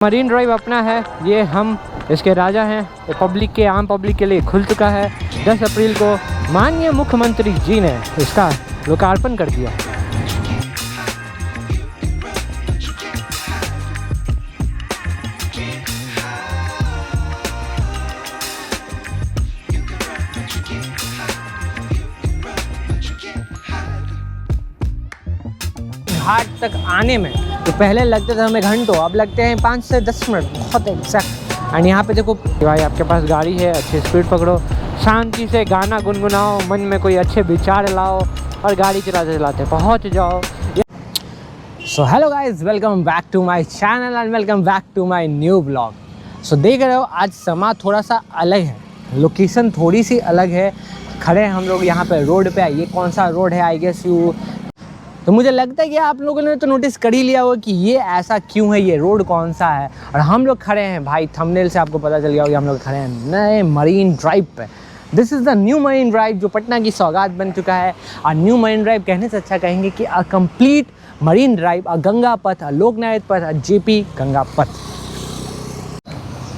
Marine drive अपना है, ये हम इसके राजा हैं। ये पब्लिक के आम पब्लिक के लिए खुल चुका है। 10 अप्रैल को माननीय मुख्यमंत्री जी ने इसका लोकार्पण कर दिया। घाट तक आने में तो पहले लगते थे हमें घंटों, अब लगते हैं 5 से 10 मिनट, बहुत एग्जैक्ट। एंड यहाँ पे देखो भाई, आपके पास गाड़ी है, अच्छी स्पीड पकड़ो, शांति से गाना गुनगुनाओ, मन में कोई अच्छे विचार लाओ और गाड़ी चलाते चलाते पहुँच जाओ। So hello guys, welcome back to my channel and welcome back to my new blog. So देख रहे हो आज समा थोड़ा सा अलग है, लोकेशन थोड़ी सी अलग है। खड़े हैं हम लोग यहाँ पे रोड पे। ये कौन सा रोड है, आई गेस यू, तो मुझे लगता है कि आप लोगों ने तो नोटिस कर ही लिया होगा कि ये ऐसा क्यों है, ये रोड कौन सा है। और हम लोग खड़े हैं भाई, थंबनेल से आपको पता चल गया होगा, हम लोग खड़े हैं नए मरीन ड्राइव पे। This is the new marine drive जो पटना की सौगात बन चुका है। और न्यू मरीन ड्राइव कहने से अच्छा कहेंगे कि अ कंप्लीट मरीन ड्राइव, अ गंगा पथ, अ लोकनायक पथ, अ जेपी गंगा पथ।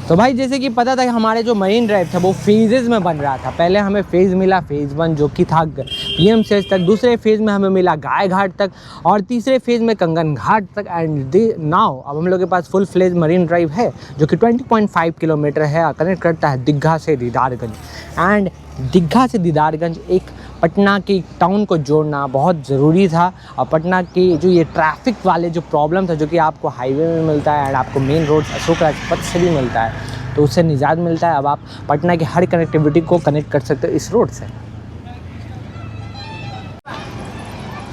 तो भाई जैसे कि पता था कि हमारे जो मरीन ड्राइव था वो फेजेस में बन रहा था। पहले हमें फेज़ मिला, फेज़ 1 जो कि था PMCH तक, दूसरे फेज़ में हमें मिला गाय घाट तक, और तीसरे फेज़ में कंगन घाट तक। एंड नाउ अब हम लोग के पास फुल फ्लेज मरीन ड्राइव है जो कि 20.5 किलोमीटर है, कनेक्ट करता है दीघा से दीदारगंज। एंड दीघा से दीदारगंज एक पटना की टाउन को जोड़ना बहुत ज़रूरी था। और पटना की जो ये ट्रैफिक वाले जो प्रॉब्लम था, जो कि आपको हाईवे में मिलता है एंड आपको मेन रोड अशोक राजपथ से भी मिलता है, तो उससे निजात मिलता है। अब आप पटना की हर कनेक्टिविटी को कनेक्ट कर सकते हो इस रोड से।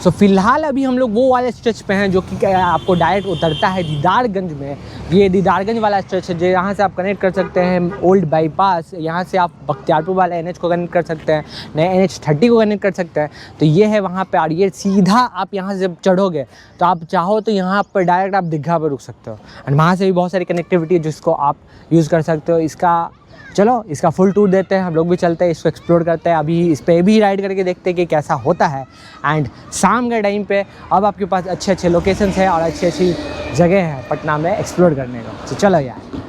सो फिलहाल अभी हम लोग वो वाले स्ट्रेच पे हैं जो कि आपको डायरेक्ट उतरता है दीदारगंज में। ये दीदारगंज वाला स्ट्रेच है जो यहाँ से आप कनेक्ट कर सकते हैं ओल्ड बाईपास। यहाँ से आप बख्तियारपुर वाले NH को कनेक्ट कर सकते हैं, नए NH30 को कनेक्ट कर सकते हैं। तो ये है वहाँ पे। और ये सीधा आप यहाँ से जब चढ़ोगे तो आप चाहो तो यहाँ पर डायरेक्ट आप दीघा पर रुक सकते हो। एंड वहाँ से भी बहुत सारी कनेक्टिविटी है जिसको आप यूज़ कर सकते हो। चलो इसका फुल टूर देते हैं, हम लोग भी चलते हैं, इसको एक्सप्लोर करते हैं। अभी इस पर भी राइड करके देखते हैं कि कैसा होता है। एंड शाम के टाइम पे अब आपके पास अच्छे अच्छे लोकेशंस है और अच्छी अच्छी जगह है पटना में एक्सप्लोर करने को। तो चलो यार।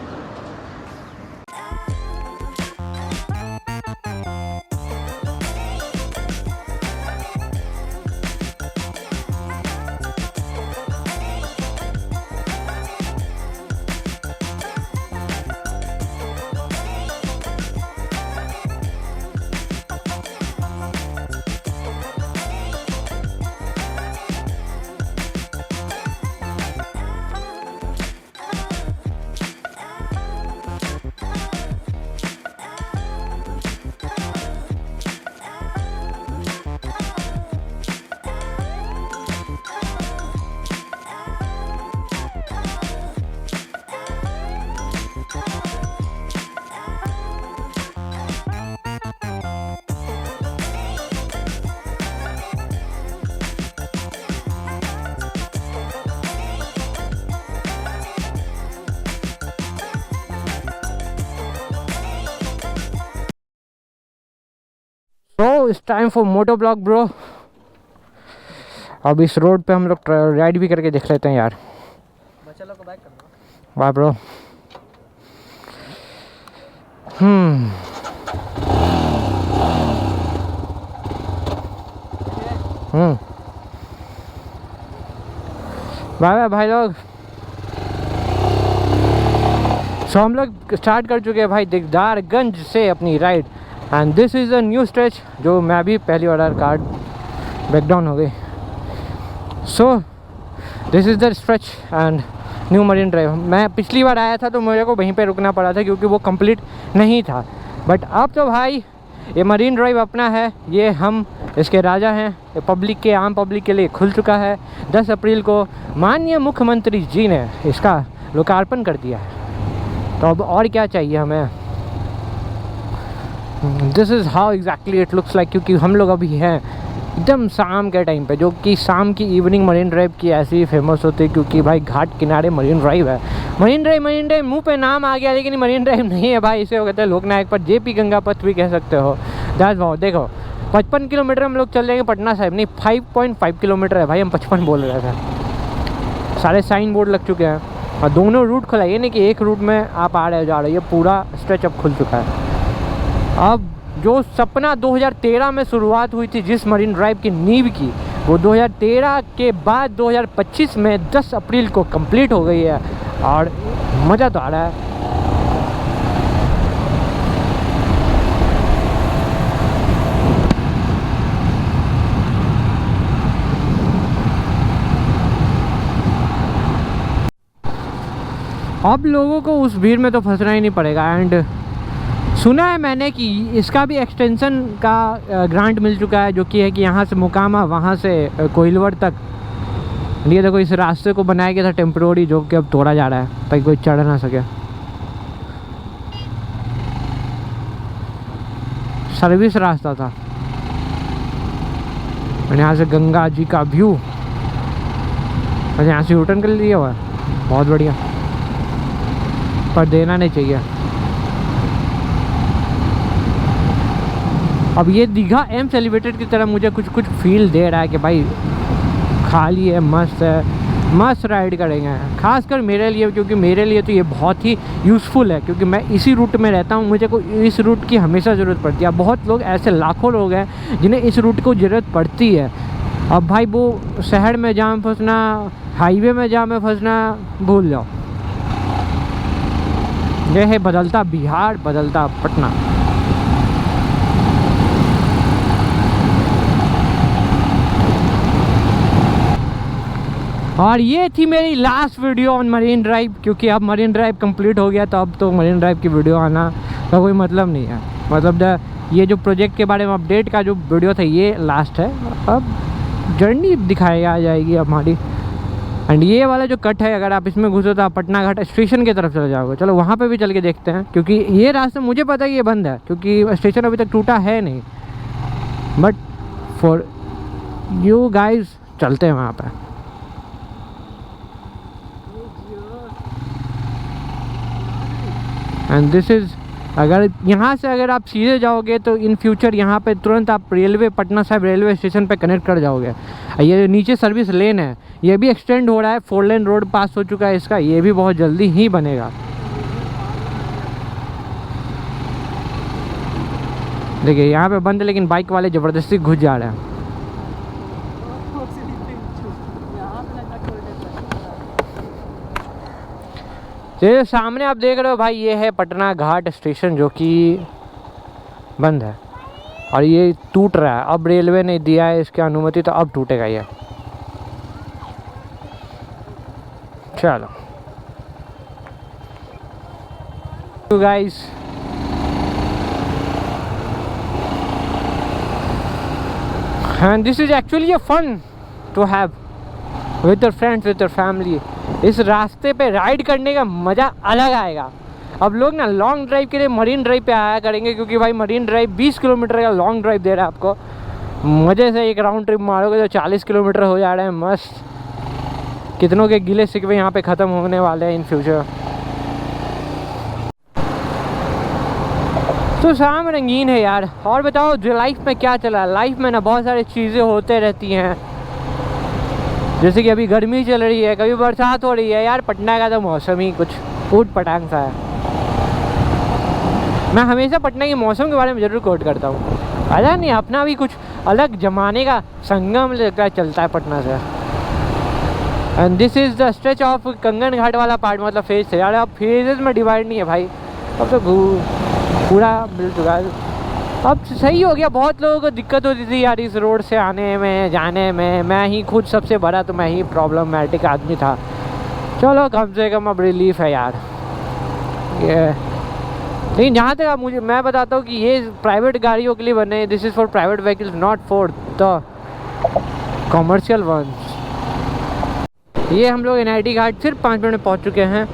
Bro it's time for moto vlog bro. अब इस रोड पे हम लोग राइड भी करके देख लेते हैं यार। चलो को बैक कर दो। वाह ब्रो। बाय भाई लोग। सो हम लोग स्टार्ट कर चुके हैं भाई दीदारगंज से अपनी ride. And this is a new stretch जो मैं भी पहली ऑर्डर कार्ड ब्रेकडाउन हो गई। सो this is the stretch and new marine drive. मैं पिछली बार आया था तो मुझे को वहीं पे रुकना पड़ा था क्योंकि वो कंप्लीट नहीं था। बट अब तो भाई ये मरीन ड्राइव अपना है, ये हम इसके राजा हैं। ये पब्लिक के आम पब्लिक के लिए खुल चुका है। 10 अप्रैल को माननीय मुख्यमंत्री जी ने इसका लोकार्पण कर दिया है। तो अब और क्या चाहिए हमें। This is how exactly it looks like. क्योंकि हम लोग अभी हैं एकदम शाम के टाइम पे, जो कि शाम की इवनिंग मरीन ड्राइव की ऐसी ही फेमस होती है क्योंकि भाई घाट किनारे मरीन ड्राइव है। मरीन ड्राइव मुंह पे नाम आ गया लेकिन मरीन ड्राइव नहीं है भाई, इसे वो कहते हैं लोकनायक पथ, जेपी गंगा पथ भी कह सकते हो। That's wow. देखो 55 किलोमीटर हम लोग चल जाएंगे पटना साहिब, नहीं 5.5 किलोमीटर है भाई, हम 55 बोल रहे थे। सारे साइन बोर्ड लग चुके हैं। और दोनों रूट खुला है, ये नहीं कि एक रूट में आप आ रहे हो जा रहे हो, ये पूरा स्ट्रेच अब खुल चुका है। अब जो सपना 2013 में शुरुआत हुई थी जिस मरीन ड्राइव की नींव की, वो 2013 के बाद 2025 में 10 अप्रैल को कंप्लीट हो गई है और मज़ा तो आ रहा है। अब लोगों को उस भीड़ में तो फंसना ही नहीं पड़ेगा। एंड सुना है मैंने कि इसका भी एक्सटेंशन का ग्रांट मिल चुका है, जो कि है कि यहाँ से मोकामा, वहाँ से कोइलवर तक। ये देखो इस रास्ते को बनाया गया था टेम्प्रोरी, जो कि अब तोड़ा जा रहा है ताकि कोई चढ़ ना सके। सर्विस रास्ता था और यहाँ से गंगा जी का व्यू, और यहाँ से यूटर्न कर लिया हुआ है, बहुत बढ़िया, पर देना नहीं चाहिए। अब ये दीघा एम्स एलिवेटेड की तरह मुझे कुछ कुछ फील दे रहा है कि भाई खाली है, मस्त राइड करेंगे, खासकर मेरे लिए, क्योंकि मेरे लिए तो ये बहुत ही यूज़फुल है, क्योंकि मैं इसी रूट में रहता हूँ, मुझे को इस रूट की हमेशा ज़रूरत पड़ती है। अब बहुत लोग ऐसे लाखों लोग हैं जिन्हें इस रूट को ज़रूरत पड़ती है। अब भाई वो शहर में जाम फंसना, हाईवे में जाम में फंसना भूल जाओ। यह है बदलता बिहार, बदलता पटना। और ये थी मेरी last video on marine drive, क्योंकि अब मरीन ड्राइव कंप्लीट हो गया, तो अब तो मरीन ड्राइव की वीडियो आना का कोई मतलब नहीं है। मतलब ये जो प्रोजेक्ट के बारे में अपडेट का जो वीडियो था ये लास्ट है। अब जर्नी दिखाई आ जाएगी हमारी। एंड ये वाला जो कट है, अगर आप इसमें घुसो तो आप पटना घाट स्टेशन की तरफ चले जाओगे। चलो वहाँ पे भी चल के देखते हैं, क्योंकि ये रास्ता मुझे पता है ये बंद है, क्योंकि स्टेशन अभी तक टूटा है नहीं। बट फॉर यू गाइज चलते हैं वहाँ पे। एंड दिस इज़, अगर यहाँ से अगर आप सीधे जाओगे तो इन फ्यूचर यहाँ पे तुरंत आप railway, Patna Sahib railway station पे कनेक्ट कर जाओगे। ये नीचे सर्विस लेन है, ये भी एक्सटेंड हो रहा है, 4 लेन रोड पास हो चुका है इसका, ये भी बहुत जल्दी ही बनेगा। देखिए यहाँ पे बंद है, लेकिन बाइक वाले ज़बरदस्ती घुस जा रहे हैं। ये सामने आप देख रहे हो भाई, ये है पटना घाट स्टेशन, जो कि बंद है और ये टूट रहा है। अब रेलवे ने दिया है इसकी अनुमति, तो अब टूटेगा ये। चलो तो guys, and this is actually a fun to have with your friends, with your family। इस रास्ते पे राइड करने का मज़ा अलग आएगा। अब लोग ना लॉन्ग ड्राइव के लिए मरीन ड्राइव पे आया करेंगे, क्योंकि भाई मरीन ड्राइव 20 किलोमीटर का लॉन्ग ड्राइव दे रहा है आपको। मज़े से एक राउंड ट्रिप मारोगे तो 40 किलोमीटर हो जा रहे हैं मस्त। कितनों के गिले शिकवे यहाँ पे ख़त्म होने वाले हैं इन फ्यूचर। तो शाम रंगीन है यार। और बताओ जो लाइफ में क्या चला है। लाइफ में ना बहुत सारी चीज़ें होते रहती हैं, जैसे कि अभी गर्मी चल रही है, कभी बरसात हो रही है। यार पटना का तो मौसम ही कुछ ऊट पटांग सा है। मैं हमेशा पटना के मौसम के बारे में ज़रूर कोट करता हूँ। पता नहीं, अपना भी कुछ अलग ज़माने का संगम लगता है, चलता है पटना से। And this is the stretch of Kangan Ghat वाला पार्ट, मतलब फेज से। यार अब फेजेस में डिवाइड नहीं है भाई, अब तो पूरा मिल चुका है। अब सही हो गया। बहुत लोगों को दिक्कत होती थी यार इस रोड से आने में जाने में। मैं ही खुद सबसे बड़ा, तो मैं ही प्रॉब्लमेटिक आदमी था। चलो कम से कम अब रिलीफ है यार ये। लेकिन जहाँ तक आप मैं बताता हूँ कि ये प्राइवेट गाड़ियों के लिए बने। This is for private vehicles, not for the commercial ones. ये हम लोग NIT घाट सिर्फ 5 मिनट में पहुँच चुके हैं।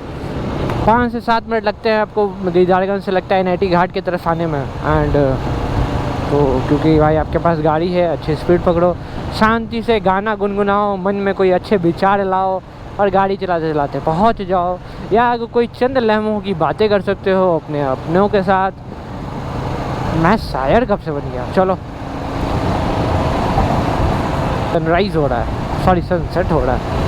5 से 7 मिनट लगते हैं आपको दीदारगंज से लगता है NIT घाट की तरफ आने में। एंड तो क्योंकि भाई आपके पास गाड़ी है, अच्छी स्पीड पकड़ो, शांति से गाना गुनगुनाओ, मन में कोई अच्छे विचार लाओ और गाड़ी चलाते चलाते पहुंच जाओ। या अगर कोई चंद लम्हों की बातें कर सकते हो अपनों के साथ। मैं शायर कब से बन गया। चलो सनराइज़ हो रहा है, सॉरी सनसेट हो रहा है।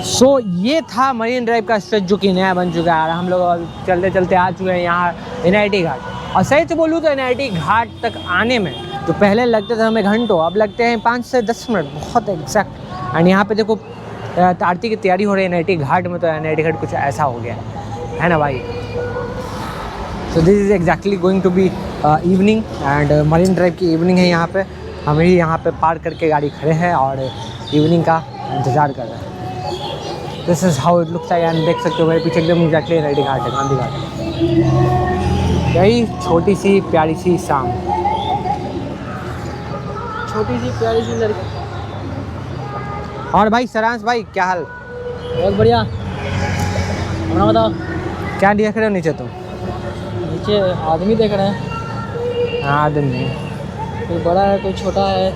सो ये था मरीन ड्राइव का स्ट्रेच जो कि नया बन चुका है और हम लोग अब चलते चलते आ चुके हैं यहाँ NIT घाट। और सही से बोलूँ तो NIT घाट तक आने में जो पहले लगते थे हमें घंटों, अब लगते हैं 5 से 10 मिनट, बहुत एग्जैक्ट। एंड यहाँ पे देखो आरती की तैयारी हो रही है NIT घाट में, तो NIT घाट कुछ ऐसा हो गया है ना भाई। So this is exactly going to be evening and Marine Drive की इवनिंग है यहाँ पे। हम ही यहाँ पे पार्क करके गाड़ी खड़े हैं और इवनिंग का इंतज़ार कर रहे हैं। This is how it looks like and देख सकते हो मेरे पीछे एकदम एग्जैक्टली NIT घाट है, गांधी घाट। यही छोटी सी प्यारी सी शाम, छोटी सी प्यारी सी लड़की। और भाई सरांश भाई क्या हाल? बहुत बढ़िया। अपना बताओ। क्या देख रहे हो नीचे तुम? नीचे आदमी देख रहे हैं। आदमी कोई बड़ा है, कोई छोटा है,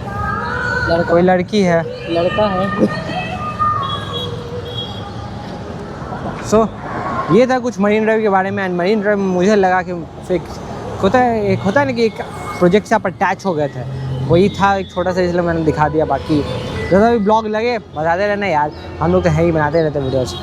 लड़का, कोई लड़की है, लड़का है। सो ये था कुछ मरीन ड्राइव के बारे में। एंड मरीन ड्राइव में मुझे लगा कि फिर होता है, एक होता है ना कि एक प्रोजेक्ट से आप अटैच हो गए थे, वही था एक छोटा सा, इसलिए मैंने दिखा दिया। बाकी जैसा भी ब्लॉग लगे बताते रहना यार, हम लोग तो है ही, बनाते रहते वीडियोस।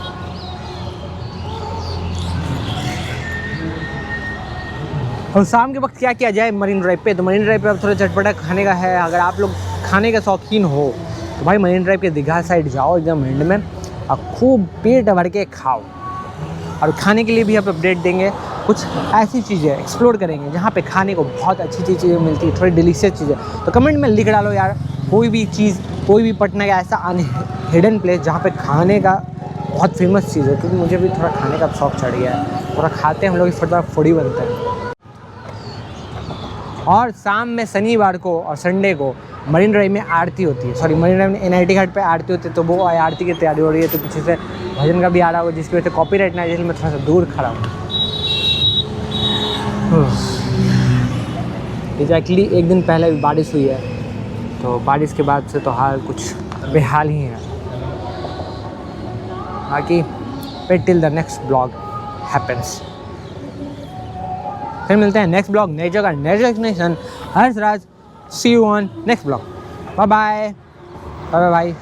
और शाम के वक्त क्या किया जाए मरीन ड्राइव पे, तो मरीन ड्राइव पे अब थोड़ा चटपटा खाने का है। अगर आप लोग खाने के शौकीन हो तो भाई मरीन ड्राइव के दीघा साइड जाओ एकदम एंड में और खूब पेट भर के खाओ। और खाने के लिए भी आप अपडेट देंगे, कुछ ऐसी चीज़ें एक्सप्लोर करेंगे जहाँ पे खाने को बहुत अच्छी चीज़ें मिलती है, थोड़ी डिलीशियस चीज़ें। तो कमेंट में लिख डालो यार कोई भी चीज़, कोई भी पटना का ऐसा हिडन प्लेस जहाँ पे खाने का बहुत फेमस चीज़ है, क्योंकि मुझे भी थोड़ा खाने का शौक चढ़ गया है। थोड़ा खाते हैं हम लोग, फटाफट फूडी बनते हैं। और शाम में शनिवार को और संडे को मरीन ड्राइव में आरती होती है, सॉरी मरीन ड्राइव में NIT घाट पे आरती होती है, तो वो आरती की तैयारी हो रही है। तो पीछे से भजन का भी आ रहा होगा, जिसकी वजह से कॉपीराइट ना है, इसलिए मैं थोड़ा सा दूर खड़ा हूँ। एग्जैक्टली एक दिन पहले बारिश हुई है, तो बारिश के बाद से तो हाल कुछ बेहाल ही है। बाकी wait till the next vlog happens. फिर मिलते हैं नेक्स्ट ब्लॉग, नई जगह, नई डेस्टिनेशन। Harshraj, see you on next vlog. Bye bye bye bye.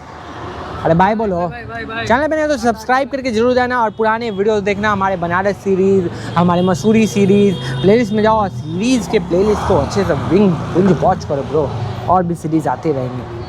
अरे बाय बोलो। चैनल पे नहीं तो सब्सक्राइब करके जरूर जाना और पुराने वीडियोस देखना, हमारे बनारस सीरीज़, हमारे मसूरी सीरीज़ प्लेलिस्ट में जाओ और सीरीज़ के प्लेलिस्ट को अच्छे से बिंज वॉच करो ब्रो, और भी सीरीज़ आती रहेंगी।